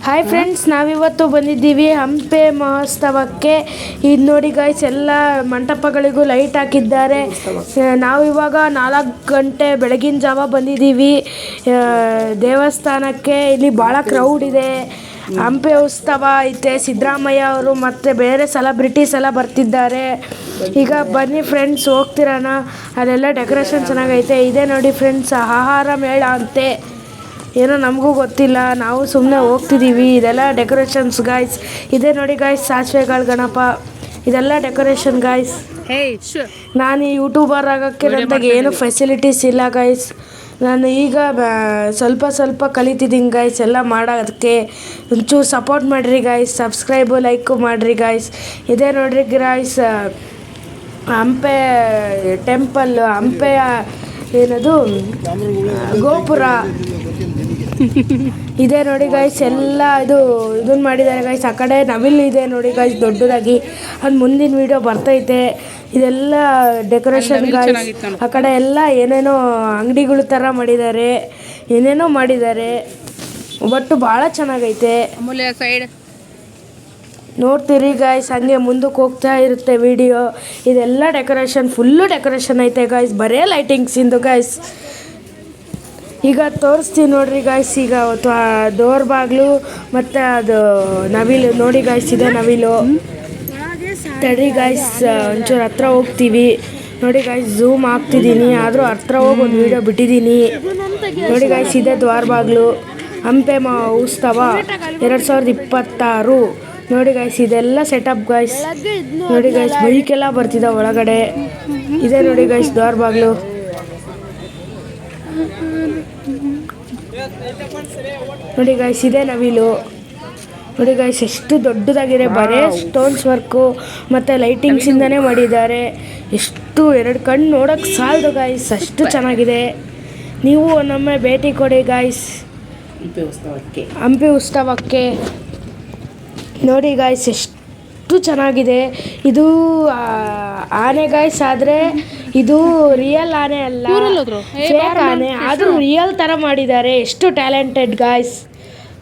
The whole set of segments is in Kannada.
ಹಾಯ್ ಫ್ರೆಂಡ್ಸ್, ನಾವಿವತ್ತು ಬಂದಿದ್ದೀವಿ ಹಂಪೆ ಮಹೋತ್ಸವಕ್ಕೆ. ಇದು ನೋಡಿ ಗೈಸ್, ಎಲ್ಲ ಮಂಟಪಗಳಿಗೂ ಲೈಟ್ ಹಾಕಿದ್ದಾರೆ. ನಾವಿವಾಗ 4 ಗಂಟೆ ಬೆಳಗಿನ ಜಾವ ಬಂದಿದ್ದೀವಿ ದೇವಸ್ಥಾನಕ್ಕೆ. ಇಲ್ಲಿ ಭಾಳ ಕ್ರೌಡ್ ಇದೆ. ಹಂಪೆ ಉತ್ಸವ ಐತೆ. ಸಿದ್ದರಾಮಯ್ಯ ಅವರು ಮತ್ತು ಬೇರೆ ಸೆಲೆಬ್ರಿಟೀಸ್ ಎಲ್ಲ ಬರ್ತಿದ್ದಾರೆ. ಈಗ ಬನ್ನಿ ಫ್ರೆಂಡ್ಸ್, ಹೋಗ್ತಿರೋಣ. ಅಲ್ಲೆಲ್ಲ ಡೆಕೋರೇಷನ್ ಚೆನ್ನಾಗೈತೆ. ಇದೇ ನೋಡಿ ಫ್ರೆಂಡ್ಸ್, ಆಹಾರ ಮೇಳ ಅಂತೆ. ಏನೋ ನಮಗೂ ಗೊತ್ತಿಲ್ಲ, ನಾವು ಸುಮ್ಮನೆ ಹೋಗ್ತಿದ್ದೀವಿ. ಇದೆಲ್ಲ ಡೆಕೋರೇಷನ್ಸ್ ಗಾಯ್ಸ್. ಇದೇ ನೋಡಿ ಗಾಯ್ಸ್, ಸಾಸಿವೆಗಳ ಗಣಪ. ಇದೆಲ್ಲ ಡೆಕೋರೇಷನ್ ಗಾಯ್ಸ್. ನಾನು ಯೂಟ್ಯೂಬರ್ ಆಗೋಕ್ಕೆ ನಂತಾಗ ಏನು ಫೆಸಿಲಿಟೀಸ್ ಇಲ್ಲ ಗಾಯ್ಸ್. ನಾನು ಈಗ ಸ್ವಲ್ಪ ಕಲಿತಿದ್ದೀನಿ ಗಾಯ್ಸ್ ಎಲ್ಲ ಮಾಡೋದಕ್ಕೆ. ಒಂಚೂರು ಸಪೋರ್ಟ್ ಮಾಡಿರಿ ಗಾಯ್ಸ್. ಸಬ್ಸ್ಕ್ರೈಬು ಲೈಕು ಮಾಡಿರಿ ಗಾಯ್ಸ್. ಇದೇ ನೋಡಿರಿ ಗಾಯ್ಸ್, ಹಂಪೆ ಟೆಂಪಲ್, ಹಂಪೆಯ ಏನದು ಗೋಪುರ ಇದೆ ನೋಡಿ ಗಾಯ್ಸ್. ಎಲ್ಲ ಇದನ್ನ ಮಾಡಿದ್ದಾರೆ ಗಾಯ್ಸ್. ಆ ಕಡೆ ನವಿಲು ಇದೆ ನೋಡಿ ಗಾಯ್ಸ್ ದೊಡ್ಡದಾಗಿ. ಅದು ಮುಂದಿನ ವೀಡಿಯೋ ಬರ್ತೈತೆ. ಇದೆಲ್ಲ ಡೆಕೋರೇಷನ್ ಗಾಯ್ಸ್. ಆ ಕಡೆ ಎಲ್ಲ ಏನೇನೋ ಅಂಗಡಿಗಳು ಥರ ಮಾಡಿದ್ದಾರೆ, ಏನೇನೋ ಮಾಡಿದ್ದಾರೆ. ಒಟ್ಟು ಭಾಳ ಚೆನ್ನಾಗೈತೆ. ಸೈಡ್ ನೋಡ್ತೀರಿ ಗಾಯ್ಸ್, ಹಂಗೆ ಮುಂದಕ್ಕೆ ಹೋಗ್ತಾ ಇರುತ್ತೆ ವಿಡಿಯೋ. ಇದೆಲ್ಲ ಡೆಕೋರೇಷನ್, ಫುಲ್ಲು ಡೆಕೋರೇಷನ್ ಐತೆ ಗಾಯ್ಸ್. ಬರೇ ಲೈಟಿಂಗ್ಸಿಂದು ಗಾಯ್ಸ್. ಈಗ ತೋರಿಸ್ತೀವಿ ನೋಡ್ರಿ ಗಾಯ್ಸ್. ಈಗ ಡೋರ್ ಬಾಗಿಲು ಮತ್ತು ಅದು ನವಿಲು ನೋಡಿ ಗಾಯ್ಸ್. ಇದೆ ನವಿಲು. ತಡಿ ಗಾಯ್ಸ್, ಒಂಚೂರು ಹತ್ರ ಹೋಗ್ತೀವಿ ನೋಡಿ ಗಾಯ್ಸ್. ಝೂಮ್ ಆಗ್ತಿದ್ದೀನಿ, ಆದರೂ ಹತ್ರ ಹೋಗಿ ಒಂದು ವೀಡಿಯೋ ಬಿಟ್ಟಿದ್ದೀನಿ ನೋಡಿ ಗಾಯ್ಸ್. ಇದೆ ದ್ವಾರ ಬಾಗಿಲು. ಹಂಪೆ ಉತ್ಸವ 2026 ನೋಡಿ ಗಾಯ್ಸ್. ಇದೆಲ್ಲ ಸೆಟಪ್ ಗಾಯ್ಸ್. ನೋಡಿ ಗಾಯ್ಸ್, ಬೈಕೆಲ್ಲ ಬರ್ತಿದ್ದ ಒಳಗಡೆ. ಇದೆ ನೋಡಿ ಗಾಯ್ಸ್ ದ್ವಾರ ಬಾಗಿಲು. ನೋಡಿ ಗಾಯ್ಸ್, ಇದೆ ನವಿಲು. ನೋಡಿ ಗಾಯ್ಸ್, ಎಷ್ಟು ದೊಡ್ಡದಾಗಿದೆ. ಬರೇ ಸ್ಟೋನ್ಸ್ ವರ್ಕು ಮತ್ತು ಲೈಟಿಂಗ್ಸಿಂದನೇ ಮಾಡಿದ್ದಾರೆ. ಎಷ್ಟು 2 ಕಣ್ಣು ನೋಡೋಕ್ಕೆ ಸಾಲದು ಗಾಯ್ಸ್, ಅಷ್ಟು ಚೆನ್ನಾಗಿದೆ. ನೀವು ಒಮ್ಮೆ ಭೇಟಿ ಕೊಡಿ ಗಾಯ್ಸ್ ಹಂಪೆ ಉತ್ಸವಕ್ಕೆ. ನೋಡಿ ಗಾಯ್ಸ್, ಎಷ್ಟು ಚೆನ್ನಾಗಿದೆ. ಇದು ಆನೆ ಗಾಯ್ಸ್, ಆದರೆ ಇದು ರಿಯಲ್ ಆನೆ ಅಲ್ಲ, ಫೇಕ್ ಆನೆ. ಆದರೂ ರಿಯಲ್ ಥರ ಮಾಡಿದ್ದಾರೆ. ಎಷ್ಟು ಟ್ಯಾಲೆಂಟೆಡ್ ಗಾಯ್ಸ್,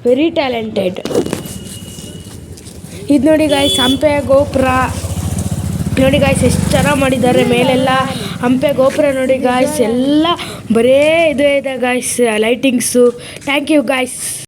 ವೆರಿ ಟ್ಯಾಲೆಂಟೆಡ್. ಇದು ನೋಡಿ ಗಾಯ್ಸ್, ಹಂಪೆ ಗೋಪುರ ನೋಡಿ ಗಾಯ್ಸ್, ಎಷ್ಟು ಚೆನ್ನಾಗಿ ಮಾಡಿದ್ದಾರೆ. ಮೇಲೆಲ್ಲ ಹಂಪೆ ಗೋಪುರ ನೋಡಿ ಗಾಯ್ಸ್. ಎಲ್ಲ ಬರೇ ಇದು ಇದೆ guys, lightings. Thank you guys.